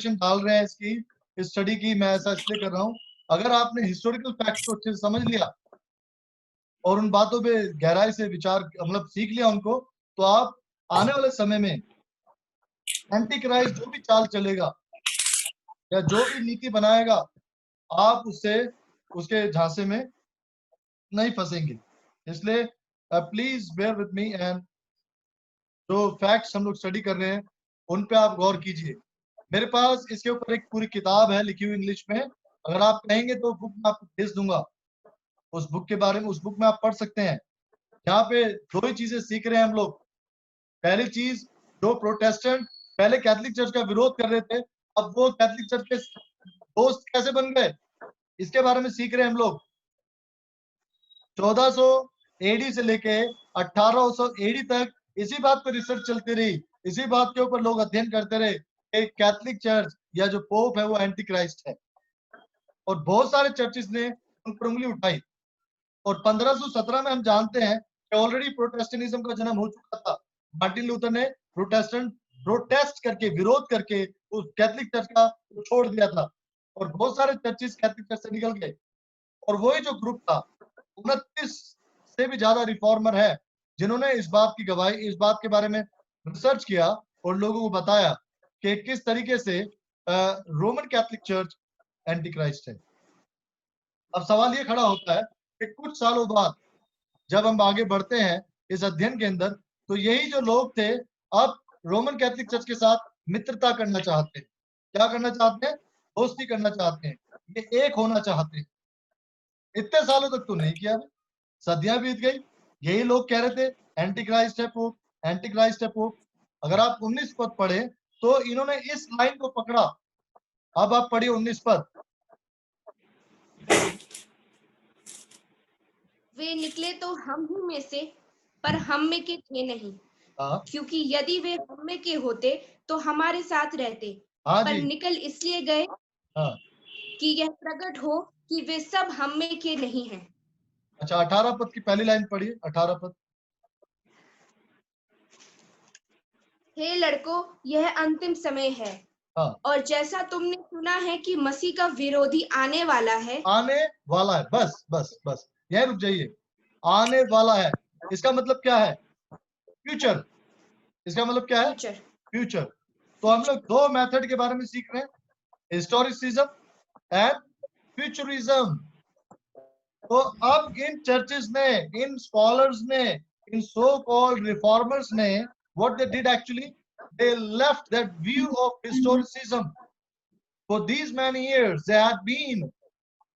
डाल रहे हैं इसकी स्टडी की, मैं ऐसा इसलिए कर रहा हूँ, अगर आपने हिस्टोरिकल फैक्ट्स को अच्छे से समझ लिया और उन बातों पे गहराई से विचार मतलब सीख लिया उनको, तो आप आने वाले समय में एंटी क्राइस्ट जो भी चाल चलेगा या जो भी नीति बनाएगा, आप उससे उसके झांसे में नहीं फंसेंगे। इसलिए please bear with me, and जो फैक्ट्स हम लोग स्टडी कर रहे हैं उन पे आप गौर कीजिए। मेरे पास इसके ऊपर एक पूरी किताब है लिखी हुई इंग्लिश में, अगर आप कहेंगे तो बुक मैं आपको भेज दूंगा, उस बुक के बारे में, उस बुक में आप पढ़ सकते हैं। यहाँ पे दो ही चीजें सीख रहे हैं हम लोग। पहली चीज, जो प्रोटेस्टेंट पहले कैथोलिक चर्च का विरोध कर रहे थे, अब वो कैथोलिक चर्च के दोस्त कैसे बन गए, इसके बारे में सीख रहे हैं हम लोग। 1400 एडी से लेके 1800 एडी तक इसी बात पर रिसर्च चलती रही, इसी बात के ऊपर लोग अध्ययन करते रहे कि कैथोलिक चर्च या जो पोप है वो एंटी क्राइस्ट है, और बहुत सारे चर्चिस ने उन पर उंगली उठाई। और 1517 में हम जानते हैं कि ऑलरेडी प्रोटेस्टेंटिज्म का जन्म हो चुका था। मार्टिन लूथर ने प्रोटेस्ट करके, विरोध करके उस कैथोलिक चर्च का छोड़ दिया था, और बहुत सारे चर्चिस कैथोलिक चर्च से निकल गए। और वही जो ग्रुप था, 29 से भी ज्यादा रिफॉर्मर है जिन्होंने इस बात की गवाही, इस बात के बारे में रिसर्च किया और लोगों को बताया कि किस तरीके से Roman Catholic church anti Christ है। अब सवाल ये खड़ा होता है कि कुछ सालों बाद जब हम आगे बढ़ते हैं इस अध्ययन के अंदर, तो यही जो लोग थे अब रोमन कैथोलिक चर्च के साथ मित्रता करना चाहते हैं। क्या करना चाहते हैं? दोस्ती करना चाहते हैं, ये एक होना चाहते हैं। इतने सालों तक तो नहीं किया, सदियां बीत गई, यही लोग कह रहे थे एंटी क्राइस्ट है पोप, एंटी क्राइस्ट है पोप। अगर आप 19 पद पढ़े तो इन्होंने इस लाइन को पकड़ा। अब आप पढ़िए 19 पद। वे निकले तो हम ही में से, पर हम में के थे नहीं। हाँ क्योंकि यदि वे हम में के होते तो हमारे साथ रहते, हाँ पर जी, निकल इसलिए गए हाँ। कि यह प्रकट हो कि वे सब हम में के नहीं हैं। अच्छा, 18 पद की पहली लाइन पढ़िए, 18 पद। हे लड़कों, यह अंतिम समय है, हाँ, और जैसा तुमने सुना है कि मसीह का विरोधी आने वाला है। आने वाला है, बस बस बस, यह रुक जाइए। आने वाला है, इसका मतलब क्या है? फ्यूचर। इसका मतलब क्या है? फ्यूचर। फ्यूचर। तो हम लोग दो मेथड के बारे में सीख रहे हैं, हिस्टोरिसिज्म एंड फ्यूचरिज्म। तो अब इन चर्चेस ने, इन स्कॉलर्स ने, इन सो कॉल्ड रिफॉर्मर्स ने, what they did actually, they left that view of historicism. For these many years they have been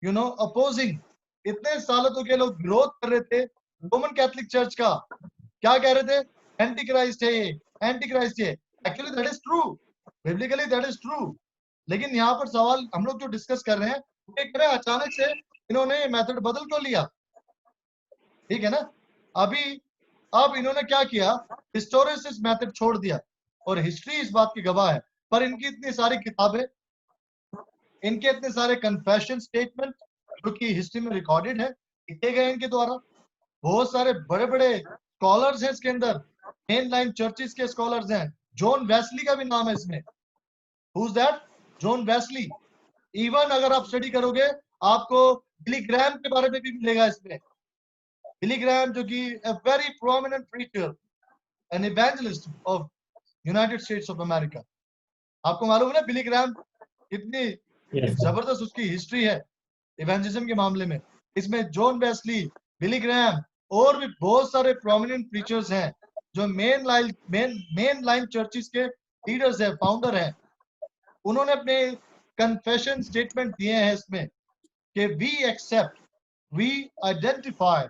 opposing. इतने सालों तक ये लोग विरोध कर रहे थे रोमन कैथोलिक चर्च का। क्या कह रहे थे? एंटी क्राइस्ट है ये, एंटी क्राइस्ट है। Actually that is true, biblically that is true. लेकिन यहाँ पर सवाल हम लोग जो डिस्कस कर रहे हैं, ये कह रहे हैं अचानक से इन्होंने मेथड बदल क्यों लिया? ठीक है ना? अभी अब इन्होंने क्या किया, हिस्टोरिसिस मेथड छोड़ दिया, और हिस्ट्री इस बात की गवाह है। पर इनकी इतनी सारी किताबें, इनके इतने सारे कन्फेशन स्टेटमेंट जो कि हिस्ट्री में रिकॉर्डेड है, लिखे गए इनके द्वारा, बहुत सारे बड़े बड़े स्कॉलर्स हैं इसके अंदर, मेन लाइन चर्चिस के स्कॉलर्स हैं। जॉन वेस्ली का भी नाम है इसमें। Who is that? John Wesley. Even अगर आप स्टडी करोगे, आपको बिली ग्रैम के बारे में भी मिलेगा इसमें। बिली ग्रैम जो कि a very prominent preacher, an evangelist of United States of America। आपको मालूम है ना बिली ग्रैम कितनी Yes, sir. जबरदस्त उसकी हिस्ट्री है इवेंजलिज्म के मामले में। इसमें जॉन वेस्ली, बिली ग्रैम और भी बहुत सारे प्रोमिनेंट प्रीचर्स हैं जो मेन लाइन चर्चिस के लीडर्स हैं, फाउंडर हैं। उन्होंने अपने कन्फेशन स्टेटमेंट दिए हैं इसमें कि we accept, we identify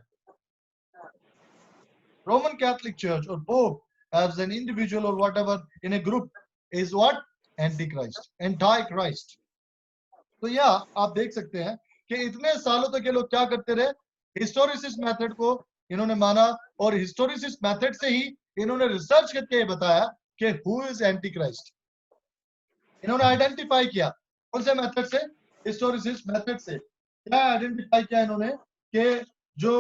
Roman Catholic Church or Pope as an individual or whatever in a group is what? Antichrist, Antichrist। तो यह आप देख सकते हैं कि इतने सालों तक ये लोग क्या करते रहे, हिस्टोरिसिस मेथड को इन्होंने माना, और हिस्टोरिसिस मेथड से ही इन्होंने रिसर्च करके बताया कि हु इज एंटी क्राइस्ट। इन्होंने आइडेंटिफाई किया कौन से मेथड से? हिस्टोरिसिस मेथड से। क्या आइडेंटिफाई किया इन्होंने कि जो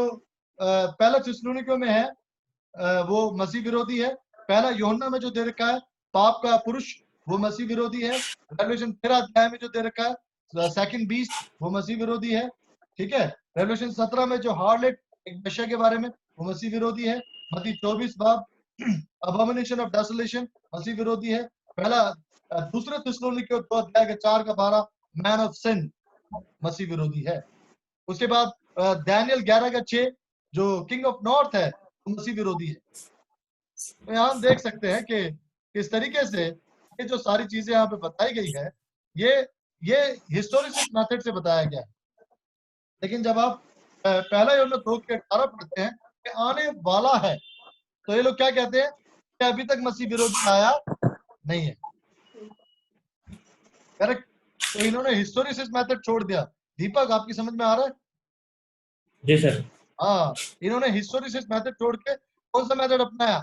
पहला थिस्सलुनीकियों में है वो मसीह विरोधी है, पहला यूहन्ना में जो दे रखा है पाप का पुरुष, वो मसीह विरोधी है। रेवलेशन 13 अध्याय में जो दे रखा है सेकंड बीस्ट, वो मसीह विरोधी है। ठीक है। रेवलेशन 17 में जो हार्लेट एक वेश्या के बारे में, वो मसीह विरोधी है। मत्ती 24 बाब अबोमिनेशन ऑफ डेसोलेशन, मसीह विरोधी है। पहला दूसरे थिस्सलुनीके 2 अध्याय के 4 का 12 मैन ऑफ सिन, मसीह विरोधी है। उसके बाद दानियल 11 का 6 जो किंग ऑफ नॉर्थ है, वो मसीह विरोधी है। तो यहाँ हम देख सकते हैं कि किस तरीके से ये जो सारी चीजें यहाँ पे बताई गई है, ये हिस्टोरिसिस मेथड से बताया गया है। लेकिन जब आप पहला यूहन्ना 2 के 18 पढ़ते हैं कि आने वाला है, तो ये लोग क्या कहते हैं कि अभी तक मसीह विरोधी आया नहीं है। करेक्ट। तो इन्होंने हिस्टोरिसिस मेथड छोड़ दिया। दीपक, आपकी समझ में आ रहा है? जी सर। हाँ, इन्होंने हिस्टोरिसिस मेथड छोड़ के कौन सा मेथड अपनाया?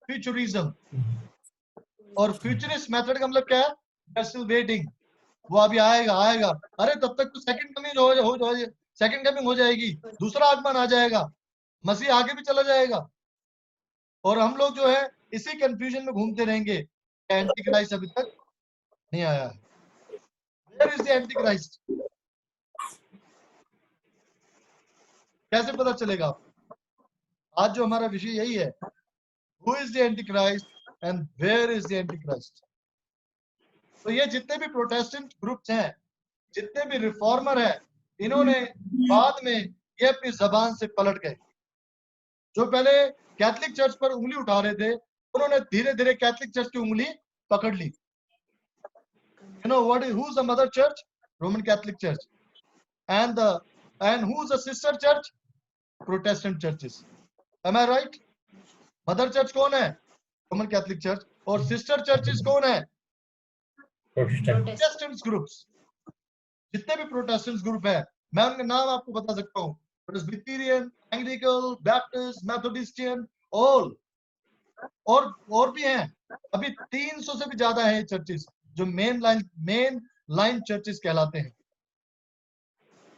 फ्यूचरिज्म। और फ्यूचरिस्ट मेथड का मतलब क्या है? स्टिल वेटिंग, वो अभी आएगा आएगा। अरे तब तक तो सेकंड कमिंग सेकंड कमिंग हो जाएगी, दूसरा आगमन आ जाएगा, मसीह आगे भी चला जाएगा, और हम लोग जो है इसी कंफ्यूजन में घूमते रहेंगे। एंटी क्राइस्ट अभी तक नहीं आया है। Where is the antichrist? कैसे पता चलेगा? आज जो हमारा विषय यही है, who is the antichrist and where is the antichrist. तो ये जितने भी प्रोटेस्टेंट ग्रुप्स हैं, जितने भी रिफॉर्मर हैं, इन्होंने बाद में ये अपनी जबान से पलट गए। जो पहले कैथोलिक चर्च पर उंगली उठा रहे थे, उन्होंने धीरे धीरे कैथोलिक चर्च की उंगली पकड़ ली। You know what? Who's the mother church? Roman Catholic Church. And who's the sister church? Protestant churches. Am I right? Mother church कौन है? Roman Catholic church. और सिस्टर चर्चेस कौन है? Protestant groups. जितने भी प्रोटेस्टेंट ग्रुप है, मैं उनके नाम आपको बता सकता हूँ। Presbyterian, Anglican, Baptist, Methodist, all. और भी हैं। अभी 300 से भी ज्यादा है चर्चेस जो मेन लाइन चर्चेस कहलाते हैं।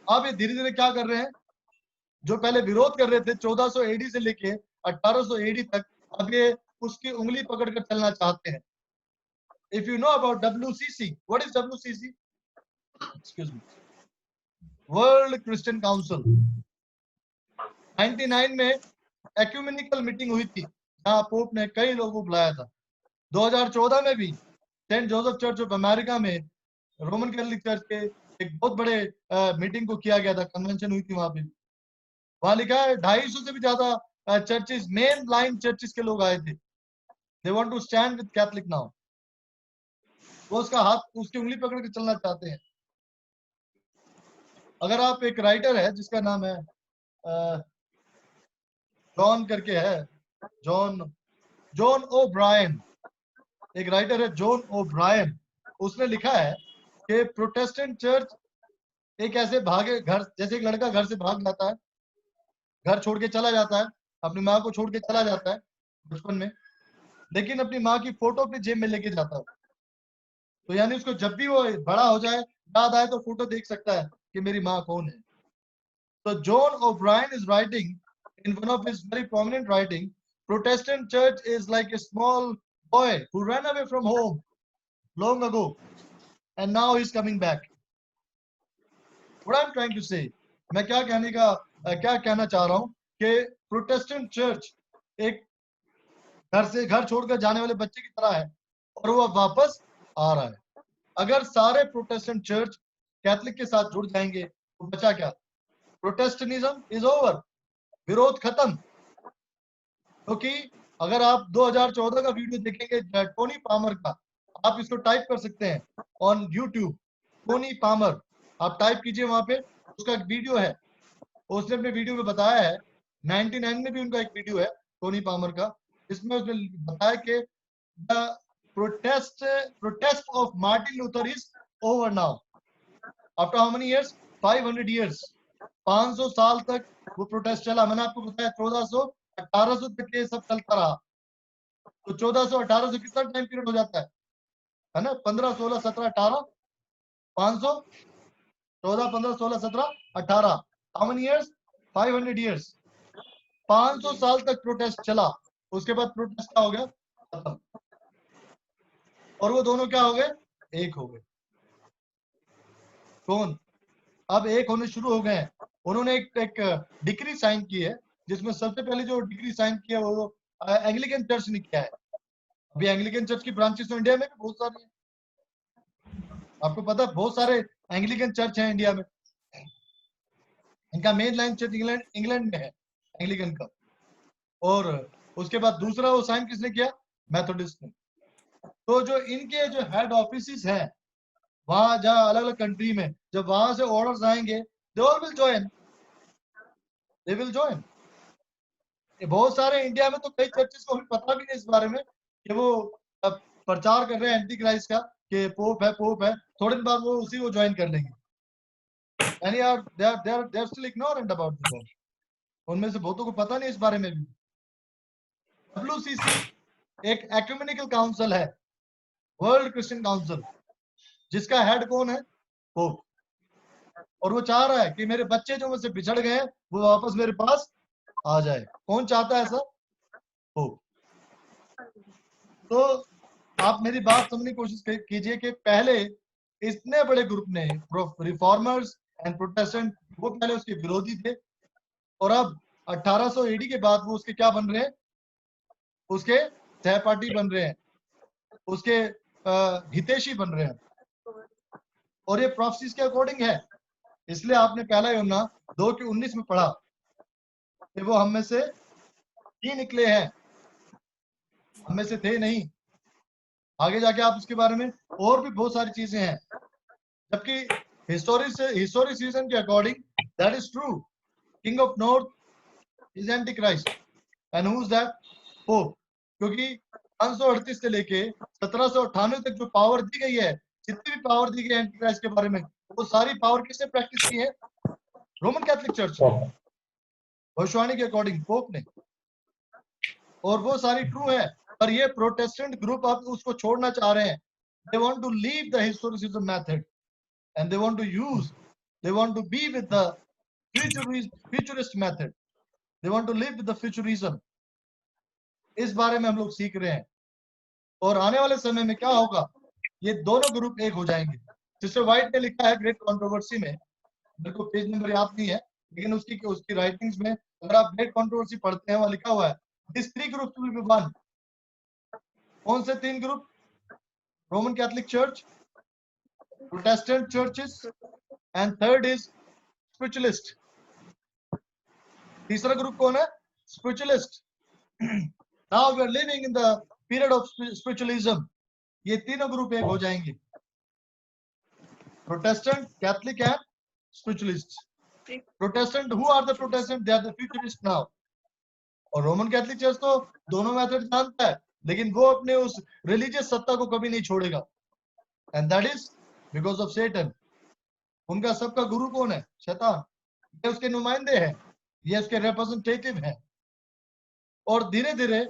अब ये धीरे धीरे क्या कर रहे हैं? जो पहले विरोध कर रहे थे 1400 एडी से लेके 1800 एडी तक, अब ये उसकी उंगली पकड़कर चलना चाहते हैं। If you know about WCC, what is WCC? Excuse me. World Christian Council. 99 में एक्यूमेनिकल मीटिंग हुई थी, जहां पोप ने कई लोगों को बुलाया था। 2014 में भी saint Joseph church of America में रोमन कैथोलिक चर्च के एक बहुत बड़े मीटिंग को किया गया था, कन्वेंशन हुई थी वहां पे। वहां लिखा है 250 से भी ज्यादा चर्चेस, मेन लाइन चर्चेस के लोग आए थे। They want to stand with Catholic now. वो उसका हाथ, उसकी उंगली पकड़ के चलना चाहते हैं। अगर आप, एक राइटर है जिसका नाम है जॉन करके है, जॉन ओ ब्रायन, एक राइटर है जॉन ओ ब्रायन। उसने लिखा है कि प्रोटेस्टेंट चर्च एक ऐसे भागे घर, जैसे एक लड़का घर से भाग जाता है, घर छोड़ के चला जाता है, अपनी माँ को छोड़ के चला जाता है बचपन में, लेकिन अपनी माँ की फोटो अपनी जेब में लेके जाता है। तो यानी उसको जब भी वो बड़ा हो जाए, याद आए, तो फोटो देख सकता है कि मेरी माँ कौन है। तो John O'Brien is writing in one of his very prominent writing, Protestant church is like a small boy who ran away from home long ago and now he's coming back. What I'm trying to say, मैं क्या कहना चाह रहा हूं कि Protestant church एक घर छोड़कर जाने वाले बच्चे की तरह है, और वो अब वापस आ रहा है। अगर सारे प्रोटेस्टेंट चर्च कैथोलिक के साथ जुड़ जाएंगे तो बचा क्या? प्रोटेस्टेंटिज्म इज ओवर, विरोध खत्म। क्योंकि अगर आप 2014 का वीडियो देखेंगे टोनी पामर का, आप इसको टाइप कर सकते हैं ऑन यूट्यूब, टोनी पामर, आप टाइप कीजिए, वहां पे उसका एक वीडियो है। उसने अपने वीडियो में बताया है, 99 में भी उनका एक वीडियो है टोनी पामर का, जिसमें उसने बताया कि the protest of Martin Luther is over now after how many years? 500 years. 500 साल तक वो प्रोटेस्ट चला। मैंने आपको बताया 1800 तक ये सब चलता रहा। तो 1400 1800 कितना टाइम पीरियड हो जाता है ना? 15 16 17 18 500 14 15 16 17 18, हाउ मेनी इयर्स? 500 इयर्स। 500 साल तक प्रोटेस्ट चला। उसके बाद प्रोटेस्ट क्या हो गया? खत्म। और वो दोनों क्या हो गए, एक हो गए। कौन? अब एक होने शुरू हो गए हैं। उन्होंने एक डिक्री साइन की है, जिसमें सबसे पहले जो डिक्री साइन किया वो एंग्लिकन चर्च ने किया है। अभी एंग्लिकन चर्च की ब्रांचेस तो इंडिया में भी बहुत सारी है, आपको पता है, बहुत सारे एंग्लिकन चर्च हैं इंडिया में। इनका मेन लाइन चर्च इंग्लैंड में है एंग्लिकन का। और उसके बाद दूसरा वो साइन किसने किया, मेथोडिस्ट ने। तो जो इनके जो हेड ऑफिस हैं वहां, जहां अलग अलग कंट्री में, जब वहां से ऑर्डर्स आएंगे, they all will join, they will join. बहुत सारे इंडिया में तो कई चर्चेस को भी पता भी नहीं इस बारे में कि वो अब प्रचार कर रहे हैं एंटी क्राइस्ट का, कि पोप है पोप है, थोड़े दिन बाद वो उसी को ज्वाइन कर लेंगे। यानी यार they are still ignorant about the god. उनमें से बहुतों को पता नहीं इस बारे में भी। WCC एक एक्यूमेनिकल काउंसिल है, वर्ल्ड क्रिश्चियन काउंसिल, जिसका हेड कौन है, पोप। और वो चाह रहा है कि मेरे बच्चे जो मुझसे बिछड़ गए वो वापस मेरे पास आ जाए। कौन चाहता है ऐसा, पोप। तो आप मेरी बात समझने की कोशिश कीजिए कि पहले इतने बड़े ग्रुप ने, रिफॉर्मर्स एंड प्रोटेस्टेंट, वो पहले उसके विरोधी थे, और अब 1800 AD के बाद वो उसके क्या बन रहे हैं, उसके सहपाठी बन रहे हैं, उसके हितैषी बन रहे हैं। और ये प्रोफेसीज के अकॉर्डिंग है। इसलिए आपने पहला यूहन्ना 2:19 में पढ़ा कि वो हम में से ही निकले हैं, हम में से थे नहीं। आगे जाके आप उसके बारे में और भी बहुत सारी चीजें हैं, जबकि हिस्टोरिसिज्म के according that is true. King of north is anti Christ, and who is that, pope. क्योंकि 538 से लेके 1798 तक जो पावर दी गई है, जितनी भी पावर दी गई है एंटी क्राइस्ट के बारे में, वो सारी पावर किसने प्रैक्टिस की है, रोमन कैथोलिक चर्च ने, भविष्यवाणी के अकॉर्डिंग पोप ने। और वो सारी ट्रू है, पर ये प्रोटेस्टेंट ग्रुप अब उसको छोड़ना चाह रहे हैं। They want to leave the historicism method and they want to be with the futurist method. They want to live with the futurism. इस बारे में हम लोग सीख रहे हैं। और आने वाले समय में क्या होगा, ये दोनों ग्रुप एक हो जाएंगे। सिस्टर वाइट ने लिखा है ग्रेट कंट्रोवर्सी में, मेरे को पेज नंबर याद नहीं है, लेकिन उसकी राइटिंग्स में अगर आप ग्रेट कंट्रोवर्सी पढ़ते हैं, वहां लिखा हुआ है this 3 groups will be one. कौन से 3 group, Roman Catholic church, Protestant churches, and third is spiritualist. तीसरा ग्रुप कौन है, spiritualist. Now we are living in the period of spiritualism. ये तीनों ग्रुप एक हो जाएंगे, Protestant, Catholic and spiritualist. Protestant, who are the Protestant, they are the futurist now. और Roman Catholic church तो दोनों मेथड जानता है, लेकिन वो अपने उस रिलीजियस सत्ता को कभी नहीं छोड़ेगा, and that is because of Satan. उनका सबका गुरु कौन है, शैतान। ये उसके नुमाइंदे हैं, ये उसके रिप्रेजेंटेटिव हैं। और धीरे धीरे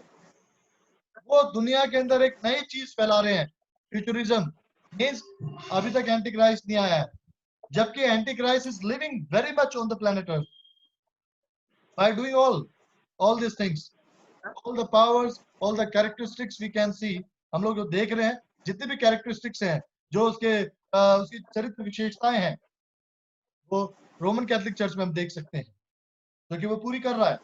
वो दुनिया के अंदर एक नई चीज फैला रहे हैं, फ्यूचरिज्म। मींस अभी तक एंटी क्राइस्ट नहीं आया है, जबकि antichrist is living very much on the planet earth by doing all this things, all the powers, all the characteristics we can see. हम लोग जो देख रहे हैं, जितने भी कैरेक्टरिस्टिक्स हैं, जो उसकी चरित्र विशेषताएं हैं, वो रोमन कैथोलिक चर्च में हम देख सकते हैं, क्योंकि वो पूरी कर रहा है।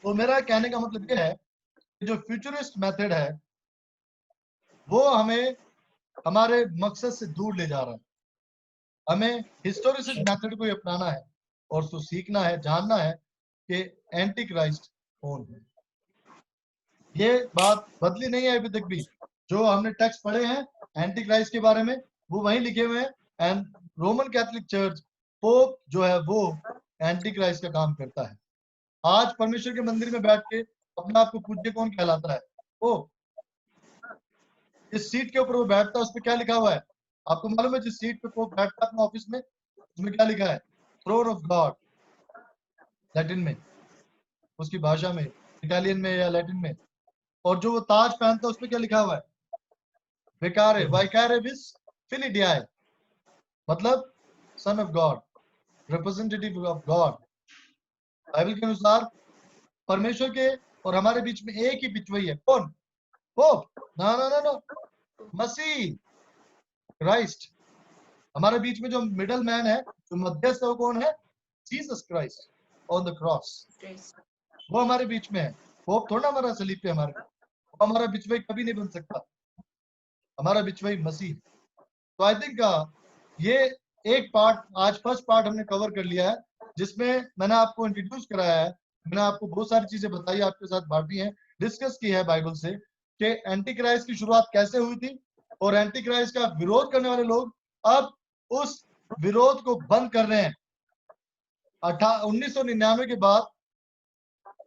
तो मेरा कहने का मतलब ये है कि जो फ्यूचरिस्ट मेथड है, वो हमें हमारे मकसद से दूर ले जा रहा है। हमें हिस्टोरिसिस्ट मेथड को ही अपनाना है और उसको सीखना है, जानना है कि एंटी क्राइस्ट कौन है। ये बात बदली नहीं है अभी तक भी। जो हमने टेक्स्ट पढ़े हैं एंटी क्राइस्ट के बारे में, वो वहीं लिखे हुए हैं। And Roman Catholic church, pope जो है, वो एंटी क्राइस्ट का काम करता है। आज परमेश्वर के मंदिर में बैठ के अपने आप को पूज्य कौन कहलाता है, वो। इस सीट के ऊपर वो बैठता है, उस पर क्या लिखा हुआ है, आपको मालूम है? जिस सीट पे पोप बैठता है अपने ऑफिस में, उसमें क्या लिखा है, थ्रोन ऑफ गॉड, लैटिन में, उसकी भाषा में, इटालियन में या लैटिन में। और जो वो ताज पहनता है, उस पर क्या लिखा हुआ है, विकारे वाइकारे विस फिलिडियाई, मतलब son of God, representative of God. Bible के अनुसार परमेश्वर के और हमारे बीच में एक ही बिचवई है, कौन, पोप, नो, मसीह, क्राइस्ट। हमारे बीच में जो मिडल मैन है, जो मध्यस्थ है, वो कौन है? Jesus Christ on the cross. वो हमारे बीच में है। पोप थोड़ा हमारा सलीब पे हमारे, वो हमारा बिचवाई कभी नहीं बन सकता। हमारा बिचवाई मसीह। तो आई थिंक ये एक पार्ट, आज फर्स्ट पार्ट हमने कवर कर लिया है, जिसमें मैंने आपको इंट्रोड्यूस कराया है, मैंने आपको बहुत सारी चीजें बताई, आपके साथ बांटी है, डिस्कस की है बाइबल से कि एंटी क्राइस्ट की शुरुआत कैसे हुई थी, और एंटी क्राइस्ट का विरोध करने वाले लोग अब उस विरोध को बंद कर रहे हैं। 1999 के बाद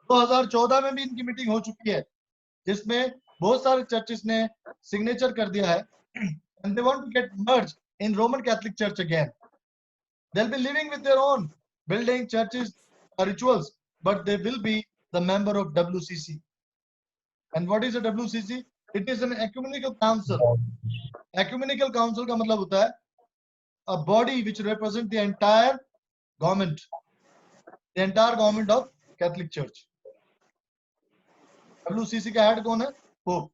2014 में भी इनकी मीटिंग हो चुकी है, जिसमें बहुत सारे चर्चेस ने सिग्नेचर कर दिया है, and they want to get merged in Roman Catholic Church again. They'll be living with their own building, churches, rituals, but they will be the member of WCC. And what is a WCC? It is an ecumenical council. Ecumenical council का मतलब होता है a body which represents the entire government of Catholic Church. WCC का head कौन है? Pope.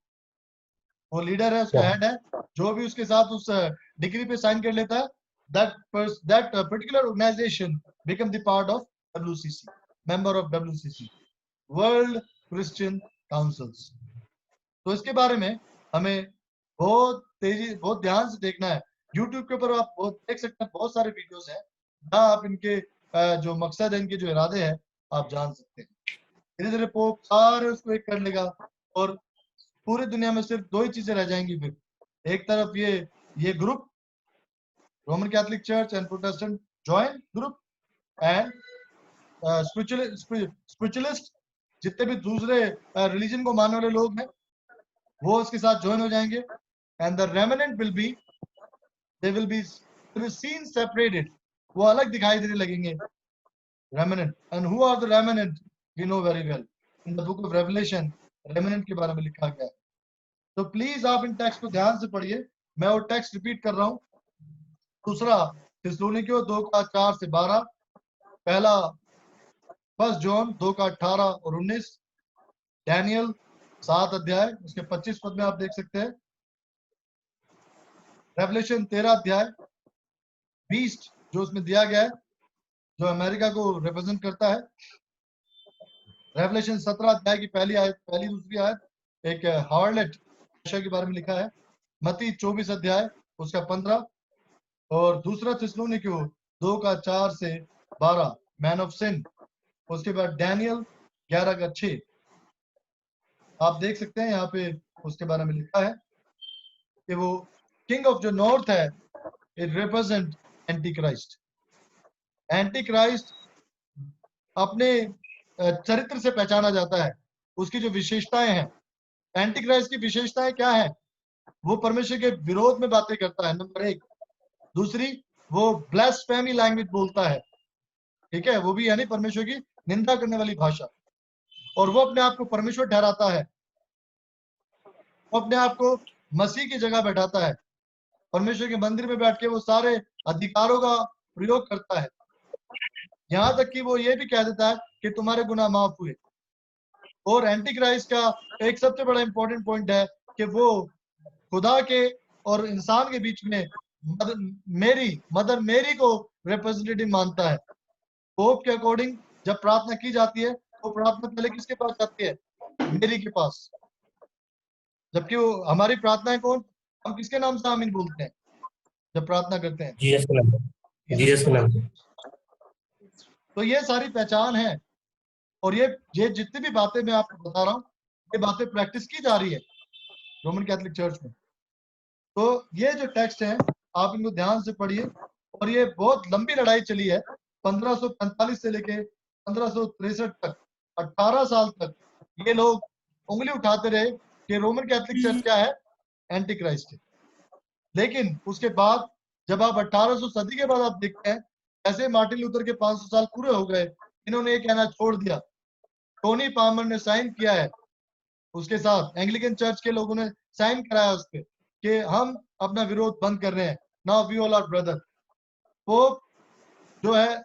वो leader है, उसका हेड है, जो भी उसके साथ उस डिग्री पे साइन कर लेता है, that particular organization become the part of WCC, member of WCC, World Christian Councils. तो इसके बारे में हमें बहुत ध्यान से देखना है। YouTube के ऊपर आप बहुत देख सकते हैं, बहुत सारे वीडियोस हैं जहाँ आप इनके जो मकसद है, इनके जो इरादे हैं, आप जान सकते हैं। धीरे धीरे पोप सारे उसको एक कर लेगा और पूरी दुनिया में सिर्फ दो ही चीजें रह जाएंगी फिर। एक तरफ ये group Roman Catholic church and Protestant join group, and spiritualist जितने भी दूसरे रिलीजन को मानने वाले लोग हैं वो उसके साथ ज्वाइन हो जाएंगे, and the remnant will be, they will be seen separated, वो अलग दिखाई देने लगेंगे। Remnant, and who are the remnant we know very well, in the book of Revelation remnant के बारे में लिखा गया है। तो प्लीज आप इन टेक्स्ट को ध्यान से पढ़िए। मैं वो टेक्स्ट रिपीट कर रहा हूँ। दूसरा थिस्सलुनीकियों 2:4 से 12, पहला 1 जॉन 2:18 और 19, डैनियल 7 अध्याय उसके 25 पद में आप देख सकते हैं, रेवलेशन 13 अध्याय बीस्ट जो उसमें दिया गया है, जो अमेरिका को रिप्रेजेंट करता है, रेवलेशन 17 अध्याय की पहली आयत, पहली दूसरी आयत एक हार्लेट के बारे में लिखा है, मत्ती 24 अध्याय उसका 15, और दूसरा थिस्सलुनीकियों 2:4 से 12 मैन ऑफ सिन, उसके बाद डैनियल 11:6। आप देख सकते हैं यहाँ पे उसके बारे में लिखा है कि वो किंग ऑफ जो नॉर्थ है, it represent anti Christ. Anti Christ अपने चरित्र से पहचाना जाता है, उसकी जो विशेषताएं हैं, एंटी क्राइस्ट की विशेषताएं क्या है? वो परमेश्वर के विरोध में बातें करता है, नंबर 1। दूसरी, वो ब्लास्फेमी लैंग्वेज बोलता है, ठीक है, वो भी यानी परमेश्वर की निंदा करने वाली भाषा, और वो अपने आप को परमेश्वर ठहराता है, वो अपने आप को मसीह की जगह बैठाता है, परमेश्वर के मंदिर में बैठ के वो सारे अधिकारों का प्रयोग करता है, यहाँ तक कि वो ये भी कह देता है कि तुम्हारे गुनाह माफ हुए। और एंटी क्राइस्ट का एक सबसे बड़ा इंपॉर्टेंट पॉइंट है कि वो खुदा के और इंसान के बीच में मदर मेरी को रिप्रेजेंटेटिव मानता है। पोप के अकॉर्डिंग जब प्रार्थना की जाती है तो प्रार्थना पहले किसके पास जाती है? मेरी के पास। जबकि वो हमारी प्रार्थनाएं कौन, हम किसके नाम से आमीन बोलते हैं जब प्रार्थना करते हैं? जीसस के नाम से, जीसस के नाम से। तो ये सारी पहचान है, और ये जितनी भी बातें मैं आपको बता रहा हूँ, ये बातें प्रैक्टिस की जा रही है रोमन कैथोलिक चर्च में। तो ये जो टेक्स्ट है आप इनको ध्यान से पढ़िए, और ये बहुत लंबी लड़ाई चली है, 1545 से लेके 1563 तक, 18 साल तक ये लोग उंगली उठाते रहे कि रोमन कैथोलिक चर्च क्या है? एंटी क्राइस्ट है। लेकिन उसके बाद जब आप 1800 सदी के बाद आप देखते हैं, ऐसे मार्टिन लूथर के 500 साल पूरे हो गए, इन्होंने ये कहना छोड़ दिया। टोनी पामर ने साइन किया है उसके साथ, एंग्लिकन चर्च के लोगों ने साइन कराया उस पर कि हम अपना विरोध बंद कर रहे हैं, now we all are brother. Pope जो है,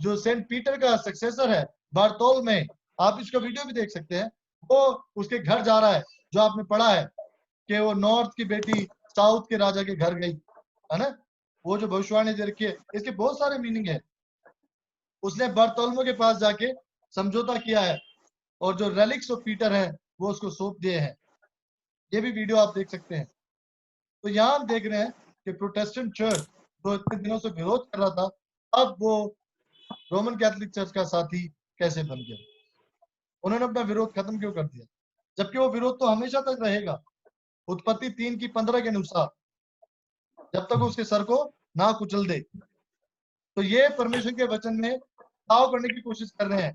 जो सेंट पीटर का सक्सेसर है बारतोल में, आप इसका वीडियो भी देख सकते हैं, वो उसके घर जा रहा है जो आपने पढ़ा है कि वो नॉर्थ की बेटी साउथ के राजा के घर गई, है ना, वो जो भविष्यवाणी दे रखी है, इसके बहुत सारे मीनिंग है। उसने बर्तोल्मो के पास जाके समझौता किया है और जो रेलिक्स ऑफ पीटर है वो उसको सौंप दिए हैं। ये भी वीडियो आप देख सकते हैं। तो यहाँ हम देख रहे हैं कि प्रोटेस्टेंट चर्च जो इतने दिनों से विरोध कर रहा था, अब वो रोमन कैथोलिक चर्च का साथी कैसे बन गया। उन्होंने अपना विरोध खत्म क्यों कर दिया, जबकि वो विरोध तो हमेशा तक रहेगा। उत्पत्ति 3:15 के अनुसार जब तक उसके सर को ना कुचल दे। तो ये परमेश्वर के वचन में बदलाव करने की कोशिश कर रहे हैं।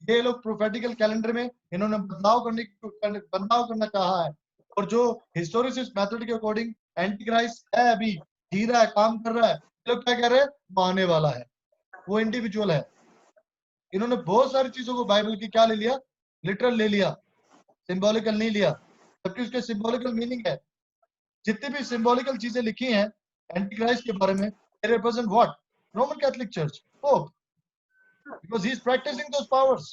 ये लोग प्रोफेटिकल कैलेंडर में इन्होंने बदलाव करना चाहा है, और जो हिस्टोरिसिस्ट मेथड के अकॉर्डिंग एंटी क्राइस्ट है, अभी जी रहा है, काम कर रहा है, ये लोग क्या कह रहे हैं, वो आने वाला है, वो इंडिविजुअल है। इन्होंने बहुत सारी चीजों को बाइबल की क्या ले लिया, लिटरल ले लिया, सिंबॉलिकल नहीं लिया, जबकि उसके सिंबॉलिकल मीनिंग है। जितनी भी सिंबॉलिकल चीजें लिखी हैं एंटी क्राइस्ट के बारे में, they represent what? Roman Catholic Church, Pope, because he's practicing those powers.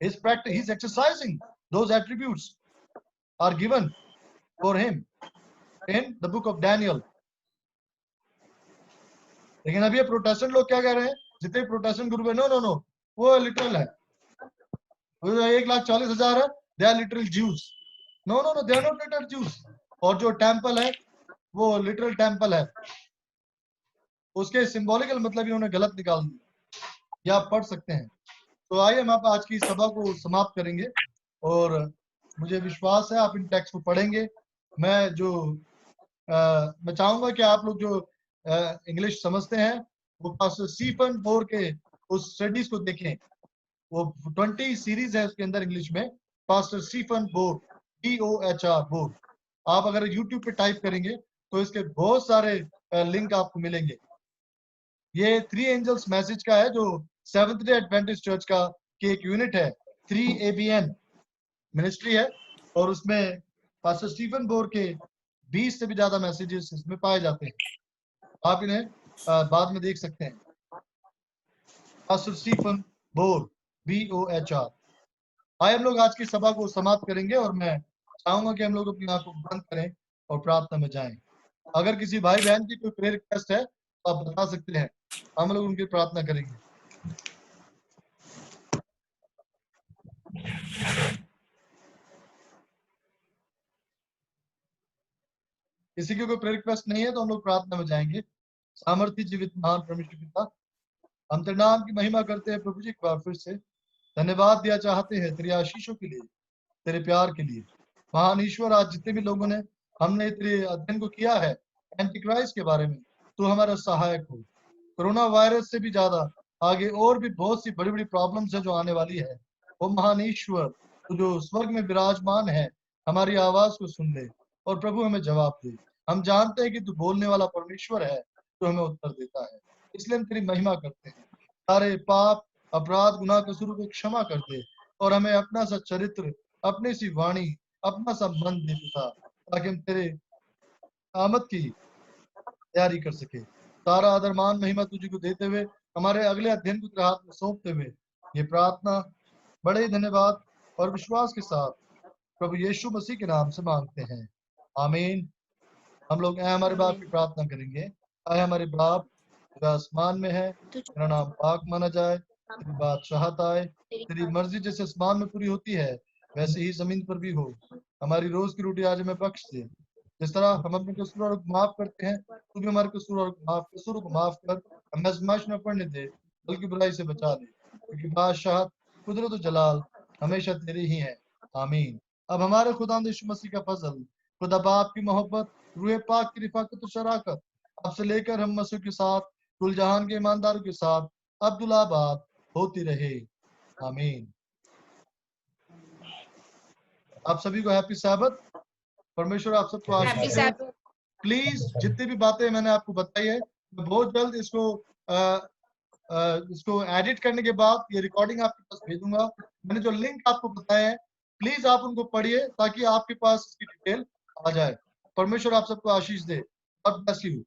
He's exercising those attributes are given for him in the book of Daniel. लेकिन अभी ये प्रोटेस्टेंट लोग क्या कह रहे हैं, जितने प्रोटेस्टेंट ग्रुप है, नो नो नो, वो लिटरल है, वो 1,40,000 है, they are literal Jews. No no no, they are not literal Jews. और जो टेम्पल है वो लिटरल टेम्पल है, उसके सिंबॉलिकल मतलब इन्होंने गलत निकाल दिया। ये आप पढ़ सकते हैं। तो आइए हम आप आज की सभा को समाप्त करेंगे, और मुझे विश्वास है आप इन टेक्स्ट को पढ़ेंगे। मैं चाहूंगा कि आप लोग जो इंग्लिश समझते हैं वो पास्टर स्टीफन बोर के उस स्टडीज को देखें। वो 20 सीरीज है उसके अंदर इंग्लिश में, pastor Stephen Bohr, BOHR Bohr. आप अगर यूट्यूब पे टाइप करेंगे तो इसके बहुत सारे लिंक आपको मिलेंगे। ये 3 एंजल्स मैसेज का है, जो सेवंथ डे एडवेंटिस्ट चर्च का की एक यूनिट है, 3ABN मिनिस्ट्री है, और उसमें पास्टर स्टीफन बोर के 20 से भी ज्यादा मैसेजेस इसमें पाए जाते हैं। आप इन्हें बाद में देख सकते हैं। Pastor Stephen Bohr, BOHR। आइए हम लोग आज की सभा को समाप्त करेंगे, और मैं चाहूंगा कि हम लोग अपनी आंखों को बंद करें और प्रार्थना में जाएं। अगर किसी भाई बहन की कोई प्रेयर रिक्वेस्ट है तो आप बता सकते हैं, हम लोग उनकी प्रार्थना करेंगे। किसी की कोई प्रेयर रिक्वेस्ट नहीं है तो हम लोग प्रार्थना में जाएंगे। सामर्थ्य जीवित महान परमेश्वर पिता, हम तेरे नाम की महिमा करते हैं प्रभु जी। एक बार फिर से धन्यवाद दिया चाहते हैं तेरी आशीषों के लिए, तेरे प्यार के लिए। महान ईश्वर, आज जितने भी लोगों ने हमने तेरे अध्ययन को किया है एंटी क्राइस्ट के बारे में, तू हमारा सहायक हो। कोरोना वायरस से भी ज्यादा आगे और भी बहुत सी बड़ी बड़ी प्रॉब्लम्स है जो आने वाली है। वो महान ईश्वर, तू जो स्वर्ग में विराजमान है, हमारी आवाज को सुन ले और प्रभु हमें जवाब दे। हम जानते हैं कि तू बोलने वाला परमेश्वर है, जो हमें उत्तर देता है, इसलिए हम तेरी महिमा करते हैं। सारे पाप, अपराध, गुनाह, कसूरों को क्षमा कर दे, और हमें अपना सा चरित्र, अपनी सी वाणी, अपना सा मन दे पिता, ताकि हम तेरे आमद की तैयारी कर सके। सारा आदर, मान, महिमा तुझे को देते हुए, हमारे अगले अध्ययन को तेरे हाथ में सौंपते हुए, ये प्रार्थना बड़े ही धन्यवाद और विश्वास के साथ प्रभु यीशु मसीह के नाम से मांगते हैं, आमीन। हम लोग ऐ हमारे बाप की प्रार्थना करेंगे। आए हमारे बाप जो आसमान में है, तेरा नाम पाक माना जाए, तेरी बादशाहत आए, तेरी मर्जी जैसे आसमान में पूरी होती है वैसे ही जमीन पर भी हो। हमारी रोज की रोटी आज हमें बख्श दे, जिस तरह हम अपने कसूरों को माफ करते हैं, तू भी हमारे कसूरों को माफ कर, हमें आजमाइश में पड़ने दे, बल्कि बुराई से बचा ले, क्योंकि बादशाहत, कुदरत और जलाल हमेशा तेरे ही है, आमीन। अब हमारे खुदा यीशु मसीह का फजल, खुदा बाप की मोहब्बत, रूह पाक की रिफाकत और शराकत अब से लेकर हम मसीह के साथ, कुल जहान के ईमानदारों के साथ अब्दुल्लाबाद होती रहे, आमीन। आप सभी को हैप्पी सैबत। परमेश्वर आप सबको हैप्पी आशीष दे। सैबत। प्लीज जितनी भी बातें मैंने आपको बताई है, मैं बहुत जल्द इसको एडिट करने के बाद ये रिकॉर्डिंग आपके पास भेजूंगा। मैंने जो लिंक आपको बताया है, प्लीज आप उनको पढ़िए ताकि आपके पास इसकी डिटेल आ जाए। परमेश्वर आप सबको आशीष दे। God bless you.